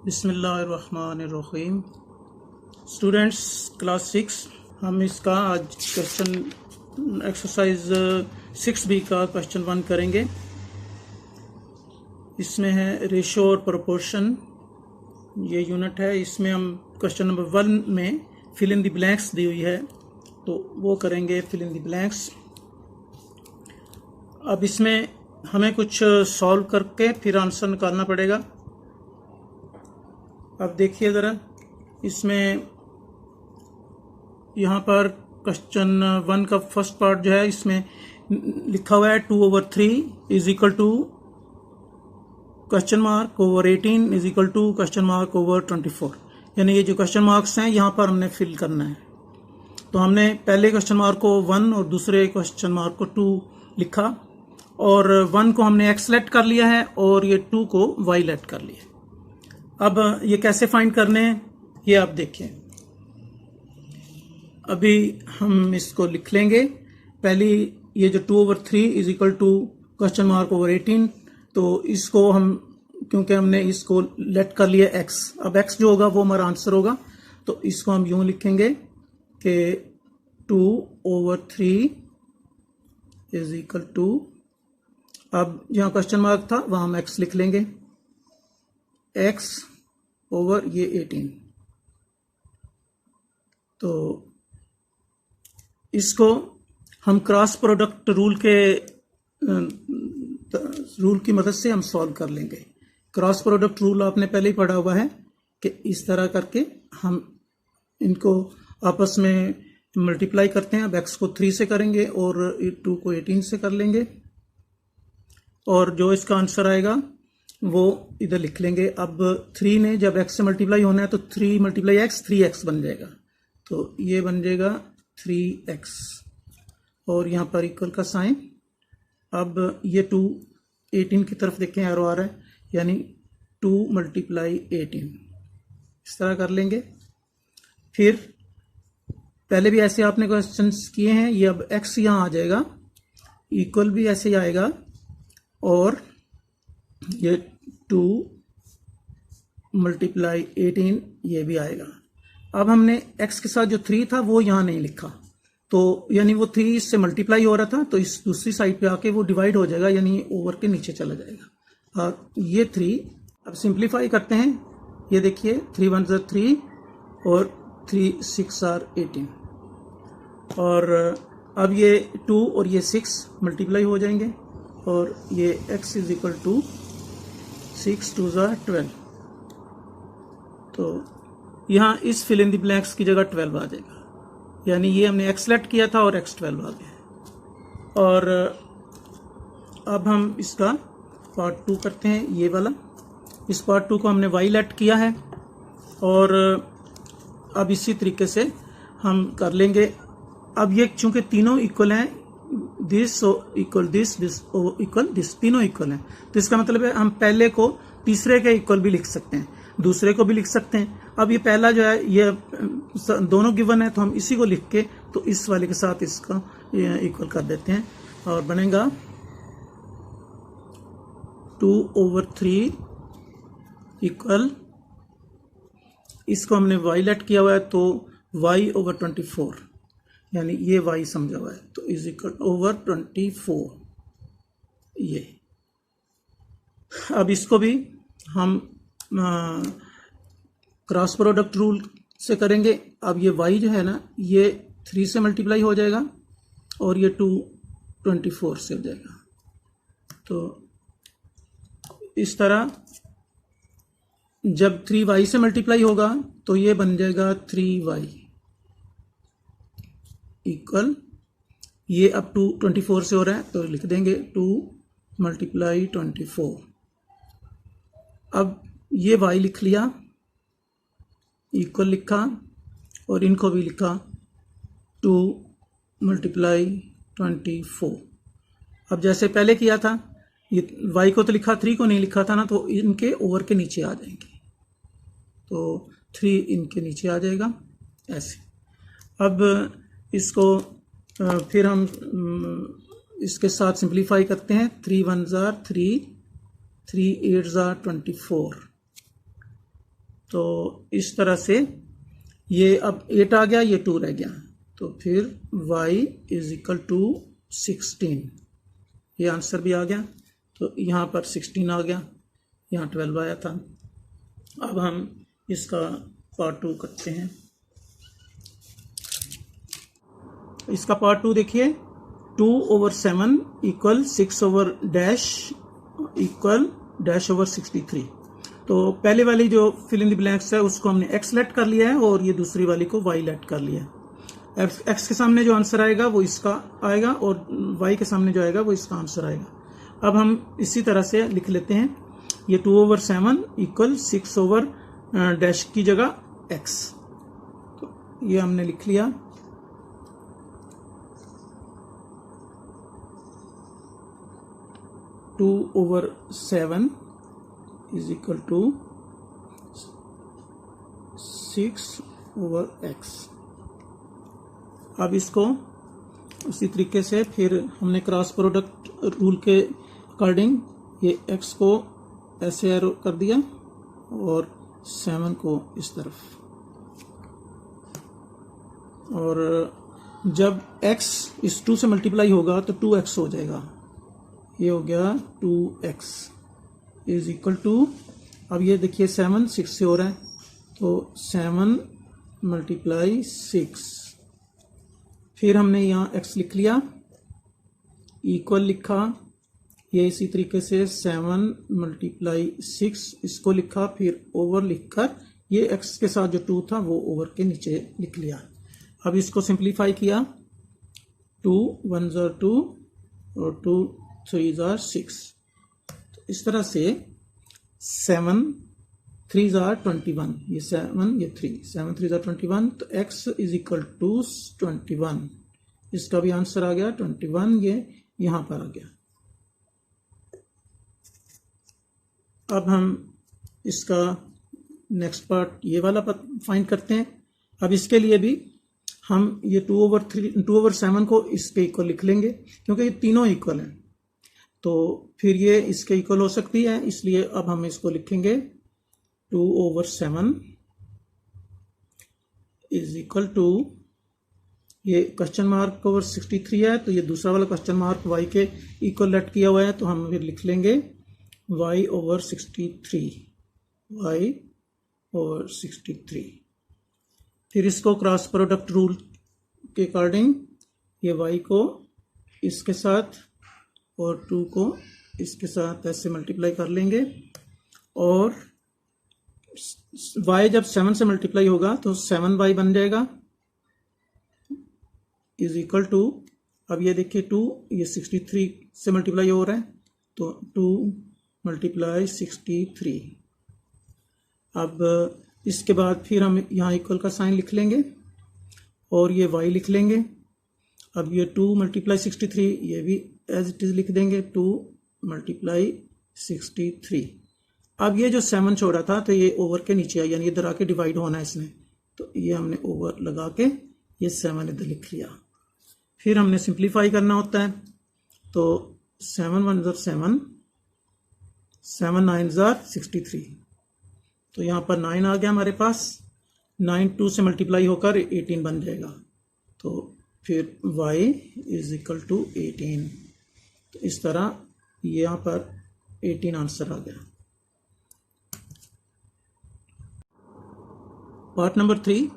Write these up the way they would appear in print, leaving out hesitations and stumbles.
बिस्मिल्लाहिर्रहमानिर्रहीम। Students class 6 हम इसका आज क्वेश्चन एक्सरसाइज 6B का क्वेश्चन 1 करेंगे। इसमें है रेशो और प्रोपोर्शन, ये यूनिट है। इसमें हम क्वेश्चन नंबर 1 में फिल इन द ब्लैंक्स दी हुई है तो वो करेंगे फिल इन द ब्लैंक्स। अब इसमें हमें कुछ सॉल्व करके फिर आंसर निकालना पड़ेगा। अब देखिए ज़रा, इसमें यहाँ पर क्वेश्चन 1 का फर्स्ट पार्ट जो है इसमें लिखा हुआ है 2/3 is equal to question mark over 18 is equal to question mark over 24। यानी ये जो क्वेश्चन मार्क्स हैं यहाँ पर हमने फिल करना है। तो हमने पहले क्वेश्चन मार्क को 1 और दूसरे क्वेश्चन मार्क को 2 लिखा, और 1 को हमने x लेट कर लिया है और ये 2 को y लेट कर लिया। अब ये कैसे फाइंड करने हैं ये आप देखिए। अभी हम इसको लिख लेंगे। पहली ये जो 2/3 is equal to question mark over 18, तो इसको हम क्योंकि हमने इसको लेट कर लिया x, अब x जो होगा वो हमारा आंसर होगा। तो इसको हम यूं लिखेंगे कि 2/3 इज इक्वल टू, अब जहाँ क्वेश्चन मार्क था वहां हम x लिख लेंगे, x ओवर ये 18। तो इसको हम क्रॉस प्रोडक्ट रूल की मदद से हम सॉल्व कर लेंगे। क्रॉस प्रोडक्ट रूल आपने पहले ही पढ़ा हुआ है कि इस तरह करके हम इनको आपस में मल्टीप्लाई करते हैं। अब x को 3 से करेंगे और 2 को 18 से कर लेंगे, और जो इसका आंसर आएगा वो इधर लिख लेंगे। अब 3 ने जब x से मल्टीप्लाई होना है तो 3 मल्टीप्लाई x 3x बन जाएगा, तो ये बन जाएगा 3x, और यहाँ पर इक्वल का साइन। अब ये 2 18 की तरफ देखें, एरो आ रहा है, यानी 2 मल्टीप्लाई 18 इस तरह कर लेंगे। फिर पहले भी ऐसे आपने क्वेश्चंस किए हैं, ये अब x यहाँ आ जाएगा, इक्वल भी ऐसे ही आएगा, और ये 2 मल्टीप्लाई 18 ये भी आएगा। अब हमने x के साथ जो 3 था वो यहाँ नहीं लिखा, तो यानी वो 3 इससे मल्टीप्लाई हो रहा था, तो इस दूसरी साइड पे आके वो डिवाइड हो जाएगा, यानी ओवर के नीचे चला जाएगा। और ये 3 अब सिंप्लीफाई करते हैं। ये देखिए 3 1 3 और 3 6 18, और अब ये 2 और ये 6 मल्टीप्लाई हो जाएंगे, और ये x इज इक्वल टू 6 2 12। तो यहाँ इस फिल इन द ब्लैंक्स की जगह 12 आ जाएगा, यानी ये हमने x लेट किया था और x 12 आ गया। और अब हम इसका पार्ट 2 करते हैं, ये वाला। इस पार्ट 2 को हमने y लेट किया है, और अब इसी तरीके से हम कर लेंगे। अब ये चूंकि तीनों इक्वल हैं, this equal this equal this, तीनों इक्वल हैं, तो इसका मतलब है हम पहले को तीसरे के इक्वल भी लिख सकते हैं, दूसरे को भी लिख सकते हैं। अब ये पहला जो है ये दोनों गिवन है, तो हम इसी को लिख के तो इस वाले के साथ इसका इक्वल कर देते हैं, और बनेगा 2/3 इक्वल, इसको हमने y लेट किया हुआ है तो y ओवर 24, यानी ये y समझा हुआ है, तो इज इक्वल ओवर 24 ये। अब इसको भी हम क्रॉस प्रोडक्ट रूल से करेंगे। अब ये y जो है ना, ये 3 से मल्टीप्लाई हो जाएगा, और ये 2 24 से हो जाएगा। तो इस तरह जब 3y से मल्टीप्लाई होगा तो ये बन जाएगा 3y इक्वल, ये अब 2 24 से हो रहा है तो लिख देंगे 2 मल्टीप्लाई 24। अब ये y लिख लिया, इक्वल लिखा, और इनको भी लिखा 2 मल्टीप्लाई 24। अब जैसे पहले किया था, ये y को तो लिखा, 3 को नहीं लिखा था ना, तो इनके ओवर के नीचे आ जाएंगे, तो 3 इनके नीचे आ जाएगा ऐसे। अब इसको फिर हम इसके साथ सिंप्लीफाई करते हैं। 3 1 3, 3 8 24, तो इस तरह से ये अब 8 आ गया, ये 2 रह गया, तो फिर y इज इक्वल टू 16, ये आंसर भी आ गया। तो यहाँ पर 16 आ गया, यहाँ 12 आया था। अब हम इसका पार्ट 2 करते हैं। इसका पार्ट 2 देखिए, 2/7 इक्वल 6/डैश इक्वल डैश ओवर 63। तो पहले वाली जो फिल इन द ब्लैंक्स है उसको हमने x लेट कर लिया है और ये दूसरी वाली को y लेट कर लिया है। x के सामने जो आंसर आएगा वो इसका आएगा और y के सामने जो आएगा वो इसका आंसर आएगा। अब हम इसी तरह से लिख लेते हैं, ये 2/7 इक्वल 6/डैश की जगह x, तो ये हमने लिख लिया। Two over 7 is equal to 6/x। अब इसको उसी तरीके से फिर हमने क्रॉस प्रोडक्ट रूल के अकॉर्डिंग ये x को ऐसे एरो कर दिया और 7 को इस तरफ, और जब x इस 2 से मल्टीप्लाई होगा तो 2x हो जाएगा, ये हो गया 2x इज इक्वल टू, अब ये देखिए 7 6 से हो रहा है, तो 7 × 6, फिर हमने यहाँ x लिख लिया, इक्वल लिखा, ये इसी तरीके से 7 × 6 इसको लिखा, फिर ओवर लिखकर ये x के साथ जो 2 था वो ओवर के नीचे लिख लिया। अब इसको सिंप्लीफाई किया, 2 1s are 2 और 2 3s are 6, तो इस तरह से 7 3s are 21, ये 7 ये 3, 7 3s are 21, तो x इज इक्वल टू 21, इसका भी आंसर आ गया 21, ये यहां पर आ गया। अब हम इसका नेक्स्ट पार्ट ये वाला फाइंड करते हैं। अब इसके लिए भी हम ये 2/7 को इसके इक्वल लिख लेंगे, क्योंकि ये तीनों इक्वल हैं, तो फिर ये इसके इक्वल हो सकती है, इसलिए अब हम इसको लिखेंगे 2/7 इज इक्वल टू, ये क्वेश्चन मार्क ओवर 63 है, तो ये दूसरा वाला क्वेश्चन मार्क y के इक्वल लेट किया हुआ है, तो हम फिर लिख लेंगे y/63, y/63। फिर इसको क्रॉस प्रोडक्ट रूल के अकॉर्डिंग ये y को इसके साथ और 2 को इसके साथ ऐसे मल्टीप्लाई कर लेंगे, और y जब 7 से मल्टीप्लाई होगा तो 7y बन जाएगा इज इक्वल टू, अब ये देखिए 2 ये 63 से मल्टीप्लाई हो रहा है, तो 2 × 63। अब इसके बाद फिर हम यहाँ इक्वल का साइन लिख लेंगे और ये y लिख लेंगे। अब ये 2 × 63, ये भी एज इट इज लिख देंगे, 2 × 63। अब ये जो 7 छोड़ा था तो ये ओवर के नीचे है, यानी इधर आके डिवाइड होना है इसने, तो ये हमने ओवर लगा के ये 7 इधर लिख लिया। फिर हमने सिंप्लीफाई करना होता है, तो 7 1s are 7, 7 9s are 63, तो यहाँ पर 9 आ गया हमारे पास, 9 2 से मल्टीप्लाई होकर 18 बन जाएगा, तो फिर y इज इक्वल टू 18, तो इस तरह यहाँ पर 18 आंसर आ गया। पार्ट नंबर 3,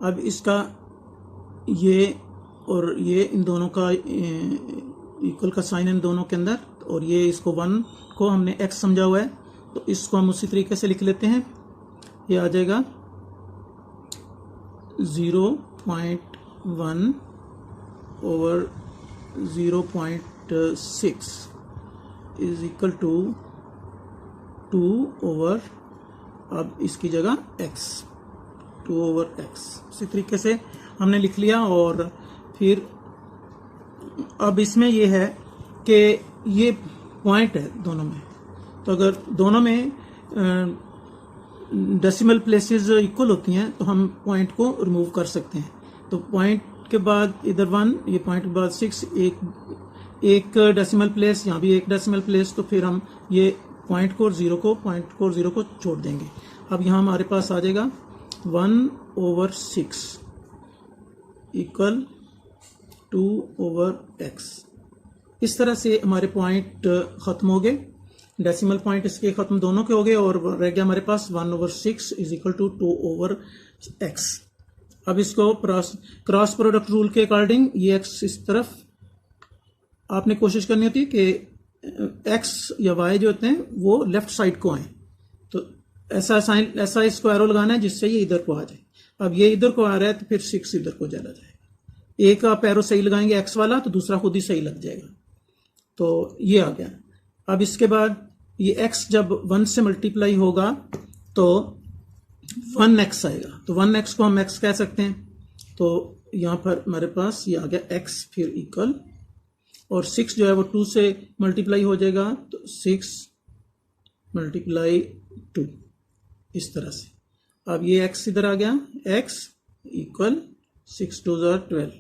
अब इसका ये और ये इन दोनों का इक्वल का साइन इन दोनों के अंदर, और ये इसको 1 को हमने x समझा हुआ है, तो इसको हम उसी तरीके से लिख लेते हैं। ये आ जाएगा 0.1 over 0.6 is equal to 2 over, अब इसकी जगह x, 2 ओवर x, इसी तरीके से हमने लिख लिया। और फिर अब इसमें ये है कि ये पॉइंट है दोनों में, तो अगर दोनों में डेसिमल प्लेसेस इक्वल होती हैं तो हम पॉइंट को रिमूव कर सकते हैं। तो पॉइंट के बाद इधर 1, ये पॉइंट के बाद 6, एक डेसिमल प्लेस, यहाँ भी एक डेसिमल प्लेस, तो फिर हम ये पॉइंट को और जीरो को छोड़ देंगे। अब यहाँ हमारे पास आ जाएगा 1/6 इक्वल 2/x। इस तरह से हमारे पॉइंट ख़त्म हो गए, डेसिमल पॉइंट इसके ख़त्म दोनों के हो गए और रह गया हमारे पास 1/6 इज इक्वल टू 2/x। अब इसको क्रॉस प्रोडक्ट रूल के अकॉर्डिंग ये x इस तरफ आपने कोशिश करनी होती है कि x या y जो होते हैं वो लेफ्ट साइड को आए, तो ऐसा इसको एरो लगाना है जिससे ये इधर को आ जाए। अब ये इधर को आ रहा है तो फिर 6 इधर को चला जाएगा। एक आप एरो सही लगाएंगे x वाला तो दूसरा खुद ही सही लग जाएगा, तो ये आ गया। अब इसके बाद ये x जब 1 से मल्टीप्लाई होगा तो 1x आएगा, तो 1x को हम x कह सकते हैं। तो यहाँ पर हमारे पास ये आ गया x फिर इक्वल, और 6 जो है वो 2 से मल्टीप्लाई हो जाएगा, तो 6 × 2 इस तरह से। अब ये x इधर आ गया, x इक्वल 6 × 2 = 12,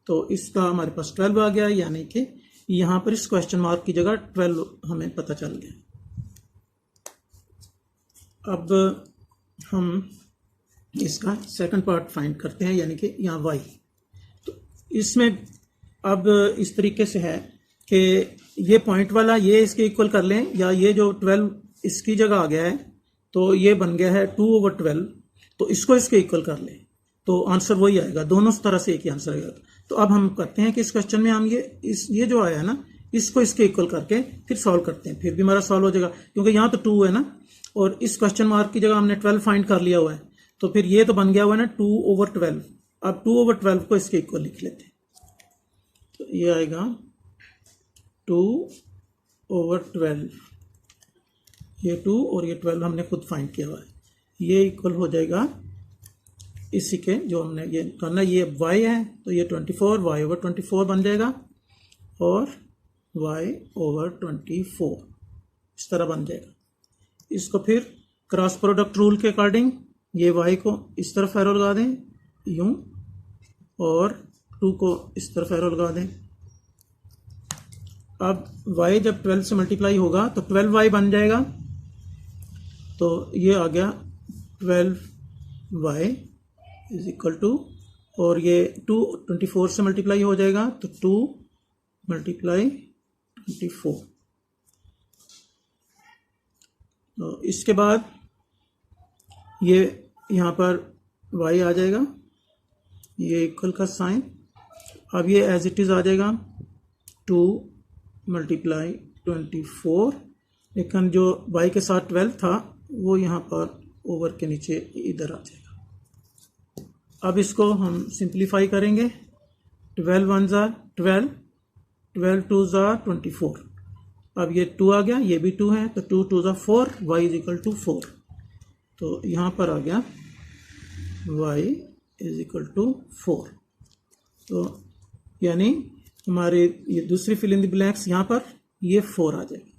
तो इसका हमारे पास 12 आ गया, यानी कि यहाँ पर इस क्वेश्चन मार्क की जगह 12 हमें पता चल गया। अब हम इसका सेकंड पार्ट फाइंड करते हैं, यानी कि यहाँ y। तो इसमें अब इस तरीके से है कि ये पॉइंट वाला ये इसके इक्वल कर लें, या ये जो 12 इसकी जगह आ गया है तो ये बन गया है 2/12, तो इसको इसके इक्वल कर लें तो आंसर वही आएगा, दोनों तरह से एक ही आंसर आएगा। तो अब हम करते हैं कि इस क्वेश्चन में हम ये जो आया है ना इसको इसके इक्वल करके फिर सॉल्व करते हैं, फिर भी हमारा सॉल्व हो जाएगा क्योंकि यहाँ तो 2 है ना, और इस क्वेश्चन मार्क की जगह हमने 12 फाइंड कर लिया हुआ है, तो फिर ये तो बन गया हुआ है ना 2/12। अब 2/12 को इसके इक्वल लिख लेते हैं, तो ये आएगा 2/12, ये 2 और ये 12 हमने खुद फाइंड किया हुआ है, ये इक्वल हो जाएगा इसी के जो हमने ये करना, ये y है तो ये 24 y/24 बन जाएगा, और y/24 इस तरह बन जाएगा। इसको फिर क्रॉस प्रोडक्ट रूल के अकॉर्डिंग ये y को इस तरफ एरो लगा दें यूं, और 2 को इस तरफ एरो लगा दें। अब y जब 12 से मल्टीप्लाई होगा तो 12y बन जाएगा, तो ये आ गया 12y इज इक्वल टू, और ये 2 24 से मल्टीप्लाई हो जाएगा तो 2 × 24। तो इसके बाद ये यहाँ पर y आ जाएगा, ये इक्वल का साइन। अब ये एज इट इज़ आ जाएगा 2 × 24, लेकिन जो y के साथ 12 था वो यहाँ पर ओवर के नीचे इधर आ जाएगा। अब इसको हम सिंप्लीफाई करेंगे, 12 1 = 12, 12 2 = 24। अब ये 2 आ गया, ये भी 2 है, तो 2 2 = 4, y = 4। तो यहाँ पर आ गया y = 4। तो यानी हमारे ये दूसरी फिल इन द ब्लैंक्स यहाँ पर ये 4 आ जाएगी।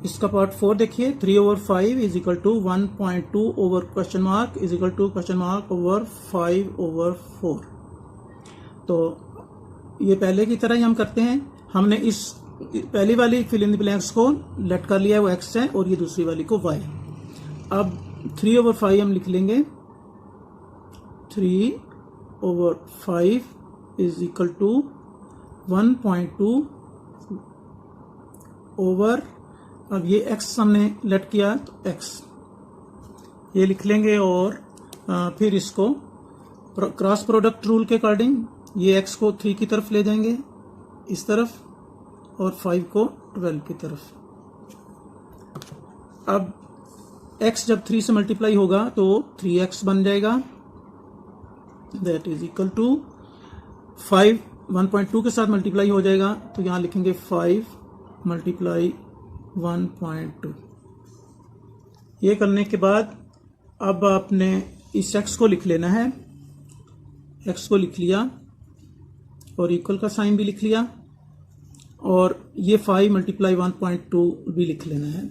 इसका पार्ट 4 देखिए, 3/5 is equal to 1.2 over question mark is equal to question mark over 5/4। तो ये पहले की तरह ही हम करते हैं, हमने इस पहली वाली फिल इन द ब्लैंक्स को लेट कर लिया है, वो x है, और ये दूसरी वाली को y। अब 3/5 हम लिख लेंगे, 3/5 इज इक्वल टू 1.2 ओवर, अब ये x हमने लेट किया तो x ये लिख लेंगे, और फिर इसको क्रॉस प्रोडक्ट रूल के अकॉर्डिंग ये x को 3 की तरफ ले जाएंगे इस तरफ, और 5 को 12 की तरफ। अब x जब 3 से मल्टीप्लाई होगा तो 3x बन जाएगा, दैट इज इक्वल टू 5 1.2 के साथ मल्टीप्लाई हो जाएगा, तो यहाँ लिखेंगे 5 × 1.2। ये करने के बाद अब आपने इस x को लिख लेना है, x को लिख लिया और इक्वल का साइन भी लिख लिया, और ये 5 × 1.2 भी लिख लेना है,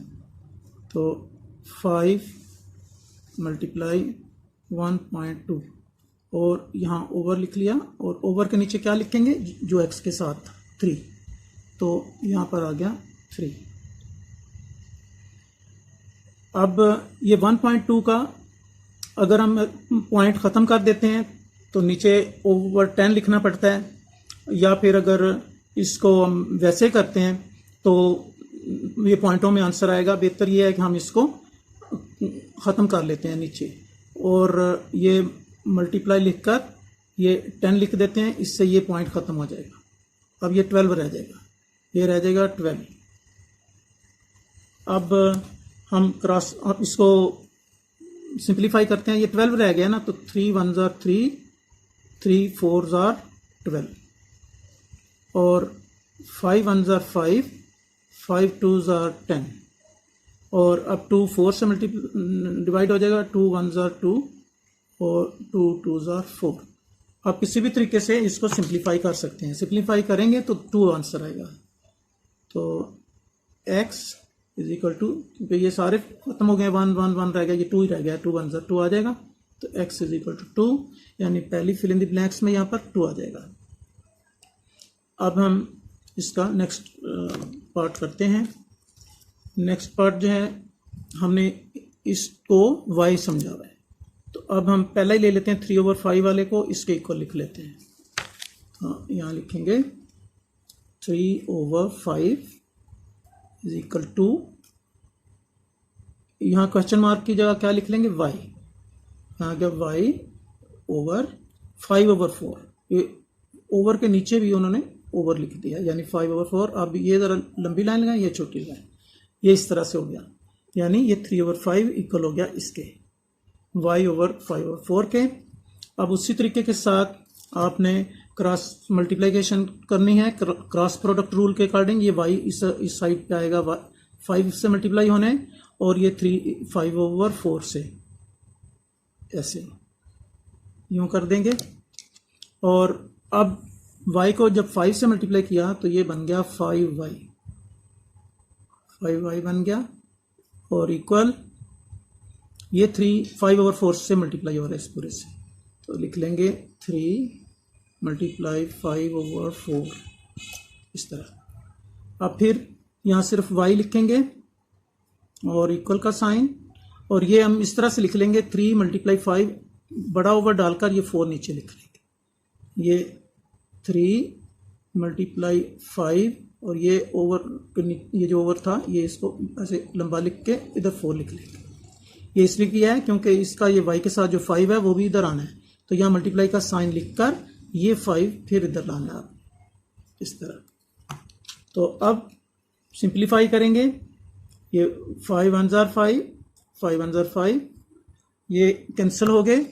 तो 5 × 1.2, और यहाँ ओवर लिख लिया, और ओवर के नीचे क्या लिखेंगे जो x के साथ 3, तो यहाँ पर आ गया 3। अब ये 1.2 का अगर हम पॉइंट ख़त्म कर देते हैं तो नीचे ओवर 10 लिखना पड़ता है, या फिर अगर इसको हम वैसे करते हैं तो ये पॉइंटों में आंसर आएगा। बेहतर ये है कि हम इसको ख़त्म कर लेते हैं नीचे, और ये मल्टीप्लाई लिखकर ये 10 लिख देते हैं, इससे ये पॉइंट ख़त्म हो जाएगा। अब ये 12 रह जाएगा, ये रह जाएगा 12। अब हम क्रॉस इसको सिंप्लीफाई करते हैं, ये 12 रह गया ना, तो 3 1 ज़ार 3, 3 4 ज़ार 12, और 5 1 ज़ार 5, 5 2 ज़ार 10, और अब 2 4 से डिवाइड हो जाएगा, 2 1 ज़ार 2 और 2 2 ज़ार 4। आप किसी भी तरीके से इसको सिंप्लीफाई कर सकते हैं, सिंप्लीफाई करेंगे तो 2 आंसर आएगा। तो x इज इक्वल टू, क्योंकि ये सारे खत्म हो गए, 1 1 1 रह गया, ये 2 ही रह गया, 2 1 ज़ार 2 आ जाएगा, तो x इज इक्वल टू 2, यानी पहली फिल इन द ब्लैंक्स में यहाँ पर 2 आ जाएगा। अब हम इसका नेक्स्ट पार्ट करते हैं। नेक्स्ट पार्ट जो है, हमने इसको y समझा हुआ है, तो अब हम पहला ही ले लेते हैं 3/5 वाले को, इसके इक्वल लिख लेते हैं। हाँ, यहाँ लिखेंगे 3/5 इज इक्वल टू, यहाँ क्वेश्चन मार्क की जगह क्या लिख लेंगे, y। यहाँ क्या, y ओवर 5/4, ये ओवर के नीचे भी उन्होंने ओवर लिख दिया, यानी 5/4। अब ये ज़रा लंबी लाइन लगाएं, ये छोटी लाइन, ये इस तरह से हो गया, यानी ये 3/5 इक्वल हो गया इसके, y ओवर 5/4 के। अब उसी तरीके के साथ आपने क्रॉस मल्टीप्लिकेशन करनी है, क्रॉस प्रोडक्ट रूल के अकॉर्डिंग। ये y इस साइड पे आएगा 5 से मल्टीप्लाई होने, और ये 5/4 से, ऐसे यूं कर देंगे। और अब y को जब 5 से मल्टीप्लाई किया तो ये बन गया 5y, 5y बन गया, और इक्वल ये 5/4 से मल्टीप्लाई हो रहा है इस पूरे से, तो लिख लेंगे 3 × 5/4 इस तरह। अब फिर यहाँ सिर्फ y लिखेंगे और इक्वल का साइन, और ये हम इस तरह से लिख लेंगे 3 × 5, बड़ा ओवर डालकर ये 4 नीचे लिख लेंगे, ये 3 × 5, और ये ओवर, ये जो ओवर था ये इसको ऐसे लंबा लिख के इधर 4 लिख लेंगे। ये इसलिए किया है क्योंकि इसका ये y के साथ जो 5 है वो भी इधर आना है, तो यहाँ मल्टीप्लाई का साइन लिखकर ये 5 फिर इधर लाना है आप, इस तरह। तो अब सिंप्लीफाई करेंगे, ये 5 1 ज़ार 5, 5 1 ज़ार 5, ये कैंसिल हो गए,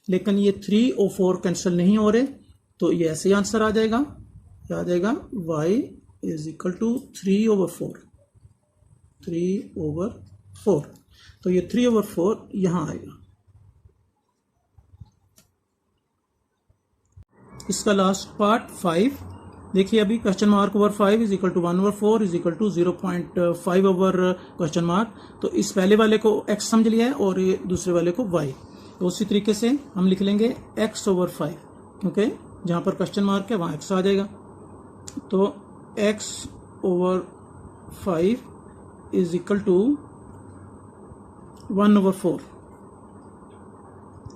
लेकिन ये 3 और 4 कैंसिल नहीं हो रहे, तो ये ऐसे ही आंसर आ जाएगा, आ जाएगा y इज इक्वल टू 3/4, 3/4। तो ये 3/4 यहाँ आएगा। इसका लास्ट पार्ट 5 देखिए, अभी question mark over 5 is equal to 1/4 is equal to 0.5 over question mark. तो इस पहले वाले को x समझ लिया है और ये दूसरे वाले को y। तो उसी तरीके से हम लिख लेंगे x/5, क्योंकि जहाँ पर क्वेश्चन मार्क है वहाँ x आ जाएगा। तो x/5 इज इक्वल टू 1/4,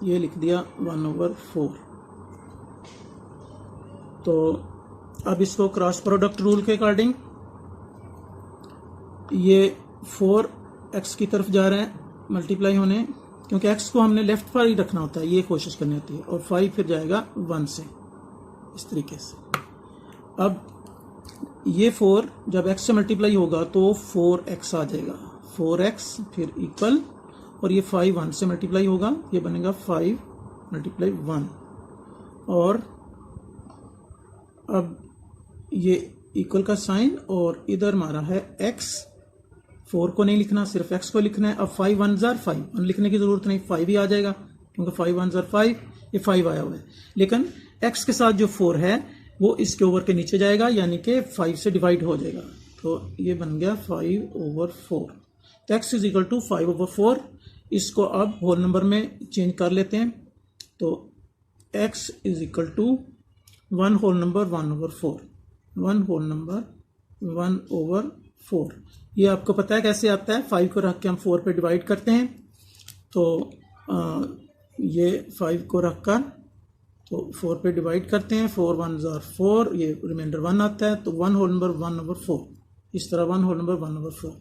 ये लिख दिया 1/4। तो अब इसको क्रॉस प्रोडक्ट रूल के अकॉर्डिंग, ये 4x की तरफ जा रहे हैं मल्टीप्लाई होने, क्योंकि x को हमने लेफ्ट पर ही रखना होता है, ये कोशिश करनी होती है, और 5 फिर जाएगा 1 से, इस तरीके से। अब ये 4 जब x से मल्टीप्लाई होगा तो 4x आ जाएगा, 4x फिर इक्वल, और ये 5 1 से मल्टीप्लाई होगा, ये बनेगा 5 × 1, और अब ये इक्वल का साइन, और इधर हमारा है x, 4 को नहीं लिखना, सिर्फ x को लिखना है। अब 5 1 ज़ार 5 लिखने की ज़रूरत नहीं, 5 ही आ जाएगा, क्योंकि 5 1 ज़ार 5, ये 5 आया हुआ है, लेकिन x के साथ जो 4 है वो इसके ओवर के नीचे जाएगा, यानी कि 5 से डिवाइड हो जाएगा, तो ये बन गया 5/4। तो x इज इक्वल टू 5/4। इसको अब होल नंबर में चेंज कर लेते हैं, तो x is equal to 1 whole number 1/4, 1 whole number 1/4, 4। ये आपको पता है कैसे आता है, 5 को रख के हम 4 पे डिवाइड करते हैं। तो ये 5 को रख कर तो 4 पे डिवाइड करते हैं, 4 1 are 4, ये रिमाइंडर 1 आता है। तो 1 होल नंबर 1/4, इस तरह 1 होल नंबर 1/4।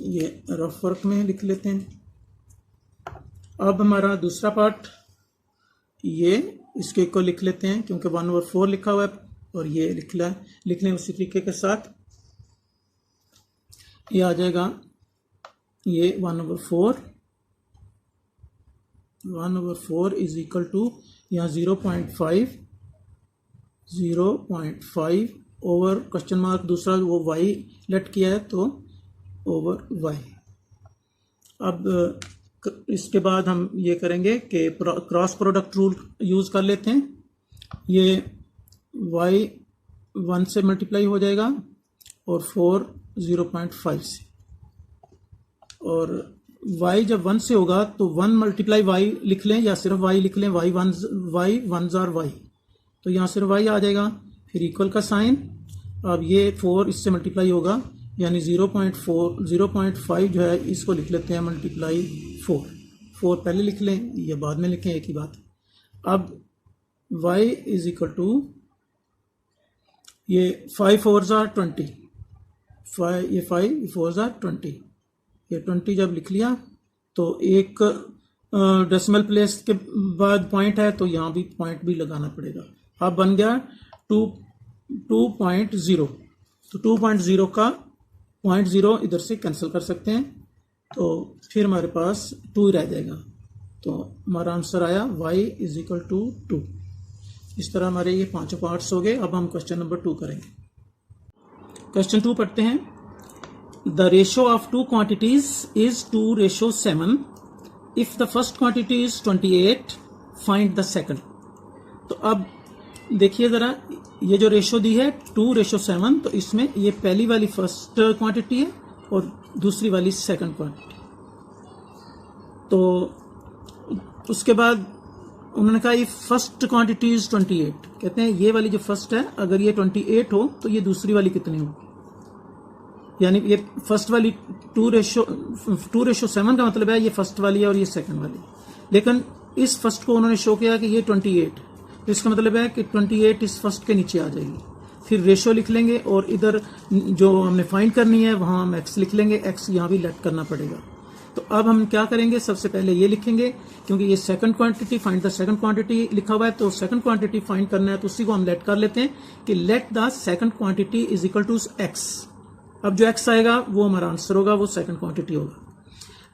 ये रफ वर्क में लिख लेते हैं। अब हमारा दूसरा पार्ट, ये इसके को लिख लेते हैं क्योंकि 1/4 लिखा हुआ है और ये लिख लें उसी तरीके के साथ। ये आ जाएगा, ये 1/4 इज इक्वल टू यहाँ 0.5 ओवर क्वेश्चन मार्क, दूसरा वो y लेट किया है तो ओवर y। अब इसके बाद हम ये करेंगे कि क्रॉस प्रोडक्ट रूल यूज कर लेते हैं। ये y 1 से मल्टीप्लाई हो जाएगा और 4 0.5 से, और y जब 1 से होगा तो 1 मल्टीप्लाई y लिख लें या सिर्फ y लिख लें, y ones are y, तो यहाँ सिर्फ y आ जाएगा, फिर इक्वल का साइन। अब ये 4 इससे मल्टीप्लाई होगा यानी 0.5 जो है इसको लिख लेते हैं मल्टीप्लाई 4 पहले लिख लें या बाद में लिखें, एक ही बात। अब y इज इक्वल टू ये 5 4s are 20, ये 5 4s are 20, ये 20 जब लिख लिया तो एक डेसिमल प्लेस के बाद पॉइंट है तो यहाँ भी पॉइंट भी लगाना पड़ेगा। अब बन गया 2.0, तो 2.0 का 0.0 इधर से कैंसिल कर सकते हैं, तो फिर हमारे पास 2 रह जाएगा। तो हमारा आंसर आया y इज इक्वल टू 2। इस तरह हमारे ये 5 पार्ट्स हो गए। अब हम क्वेश्चन नंबर 2 करेंगे। क्वेश्चन 2 पढ़ते हैं। The ratio of 2 quantities is 2:7। If the first quantity is 28, find the second. तो अब देखिए जरा, ये जो रेशियो दी है 2:7, तो इसमें ये पहली वाली फर्स्ट क्वांटिटी है और दूसरी वाली सेकंड क्वांटिटी। तो उसके बाद उन्होंने कहा ये फर्स्ट क्वांटिटी इज 28, कहते हैं ये वाली जो फर्स्ट है अगर ये 28 हो तो ये दूसरी वाली कितनी होगी, यानी ये फर्स्ट वाली 2:7 का मतलब है ये फर्स्ट वाली है और ये सेकंड वाली। लेकिन इस फर्स्ट को उन्होंने शो किया कि ये 28, तो इसका मतलब है कि 28 इस फर्स्ट के नीचे आ जाएगी। फिर रेशियो लिख लेंगे और इधर जो हमने फाइंड करनी है वहां हम x लिख लेंगे, x यहाँ भी लेट करना पड़ेगा। तो अब हम क्या करेंगे, सबसे पहले ये लिखेंगे क्योंकि ये second quantity, find the second quantity लिखा हुआ है, तो सेकंड क्वांटिटी फाइंड करना है तो उसी को हम लेट कर लेते हैं कि let the second quantity is equal to x। अब जो x आएगा वो हमारा आंसर होगा, वो सेकंड क्वांटिटी होगा।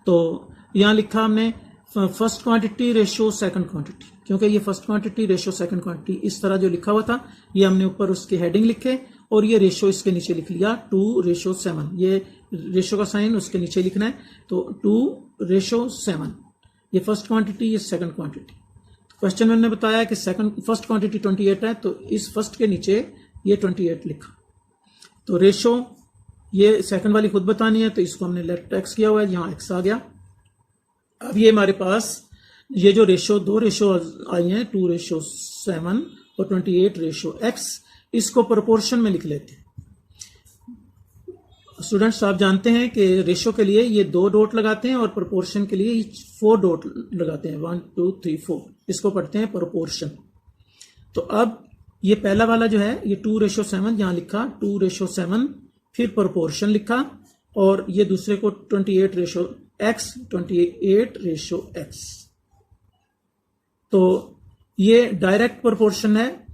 तो यहाँ लिखा हमने first quantity ratio second quantity, क्योंकि ये first quantity ratio second quantity इस तरह जो लिखा हुआ था ये हमने ऊपर उसके हेडिंग लिखे और ये रेशियो इसके नीचे लिख लिया 2:7। ये रेशियो का साइन उसके नीचे लिखना है, तो 2:7 ये फर्स्ट क्वांटिटी, ये सेकंड क्वांटिटी। क्वेश्चन में ने बताया कि फर्स्ट क्वांटिटी 28 है, तो इस फर्स्ट के नीचे ये 28 लिखा। तो रेशियो ये सेकंड वाली खुद बतानी है, तो इसको हमने लेफ्ट एक्स किया हुआ है, यहाँ एक्स आ गया। अब ये हमारे पास ये जो रेशियो, 2 रेशियो आई हैं 2:7 और 28:x, इसको प्रोपोर्शन में लिख लेते हैं। स्टूडेंट्स आप जानते हैं कि रेशियो के लिए ये 2 डॉट लगाते हैं और प्रोपोर्शन के लिए 4 डॉट लगाते हैं, 1 2 3 4, इसको पढ़ते हैं प्रोपोर्शन। तो अब ये पहला वाला जो है ये 2:7 यहाँ लिखा 2:7, फिर प्रोपोर्शन लिखा, और ये दूसरे को 28:x। तो ये डायरेक्ट प्रोपोर्शन है।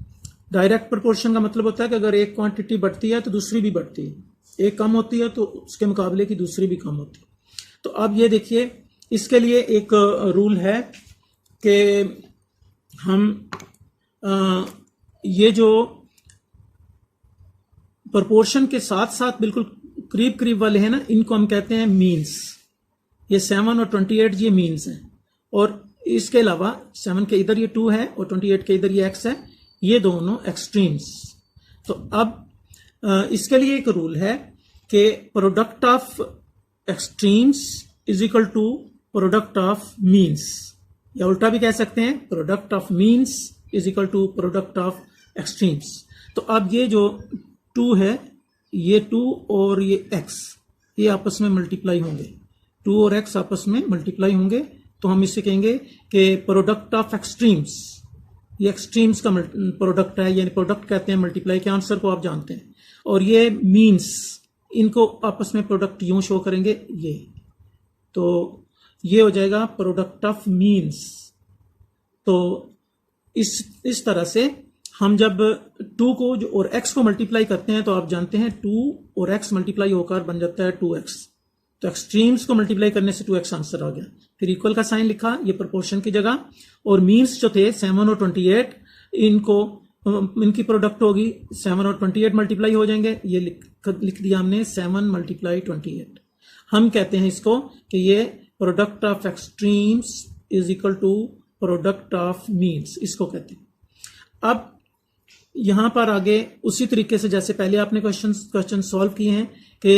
डायरेक्ट प्रोपोर्शन का मतलब होता है कि अगर एक क्वांटिटी बढ़ती है तो दूसरी भी बढ़ती है, एक कम होती है तो उसके मुकाबले की दूसरी भी कम होती है। तो अब ये देखिए, इसके लिए एक रूल है कि हम ये जो प्रोपोर्शन के साथ साथ बिल्कुल करीब करीब वाले हैं ना, इनको हम कहते हैं मीन्स। ये 7 और 28 ये मीन्स हैं, और इसके अलावा 7 के इधर ये 2 है और 28 के इधर ये x है, ये दोनों एक्सट्रीम्स। तो अब इसके लिए एक रूल है कि product of extremes is equal to product of means, या उल्टा भी कह सकते हैं product of means is equal to product of extremes. तो अब ये जो 2 है, ये 2 और ये x ये आपस में मल्टीप्लाई होंगे, 2 और x आपस में मल्टीप्लाई होंगे, तो हम इसे कहेंगे कि प्रोडक्ट ऑफ एक्सट्रीम्स, ये एक्सट्रीम्स का प्रोडक्ट है, यानी प्रोडक्ट कहते हैं मल्टीप्लाई के आंसर को आप जानते हैं। और ये मीन्स, इनको आपस में प्रोडक्ट यूं शो करेंगे, ये तो ये हो जाएगा प्रोडक्ट ऑफ मीन्स। तो इस तरह से हम जब 2 को जो और x को मल्टीप्लाई करते हैं तो आप जानते हैं 2 और x मल्टीप्लाई होकर बन जाता है 2x। तो एक्सट्रीम्स को मल्टीप्लाई करने से 2x आंसर आ गया। फिर इक्वल का साइन लिखा, ये प्रोपोर्शन की जगह, और मीन्स जो थे 7 और 28, इनकी प्रोडक्ट होगी, 7 और 28 मल्टीप्लाई हो जाएंगे, ये लिख दिया हमने 7 मल्टीप्लाई 28। हम कहते हैं इसको कि ये product of extremes is equal to product of means, इसको कहते हैं। अब यहां पर आगे उसी तरीके से जैसे पहले आपने क्वेश्चन सॉल्व किए हैं कि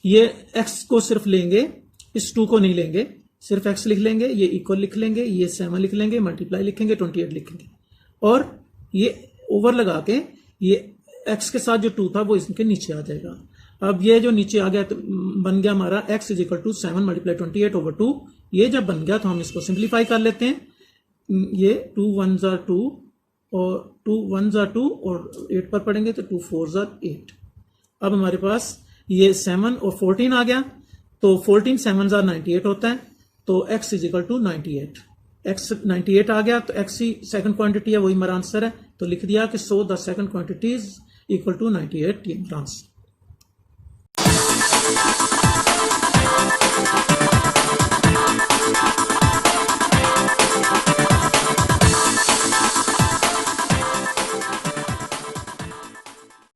ये x को सिर्फ लेंगे, इस 2 को नहीं लेंगे, सिर्फ x लिख लेंगे, ये इक्वल लिख लेंगे, ये 7 लिख लेंगे, मल्टीप्लाई लिखेंगे, 28 लिखेंगे, और ये ओवर लगा के ये x के साथ जो 2 था वो इसके नीचे आ जाएगा। अब ये जो नीचे आ गया तो बन गया हमारा x is equal to 7 multiply 28 over 2। ये जब बन गया तो हम इसको सिंप्लीफाई कर लेते हैं, ये 2 1s are 2 और 2 1s are 2 और 8 पर पढ़ेंगे तो 2 4s are 8। अब हमारे पास ये 7 और 14 आ गया, तो 14 7s are 98 होता है, तो x is equal to 98, x 98 आ गया, तो x ही सेकंड क्वांटिटी है, वही हमारा आंसर है, तो लिख दिया कि so the second quantity is equal to 98, ये हमारा आंसर।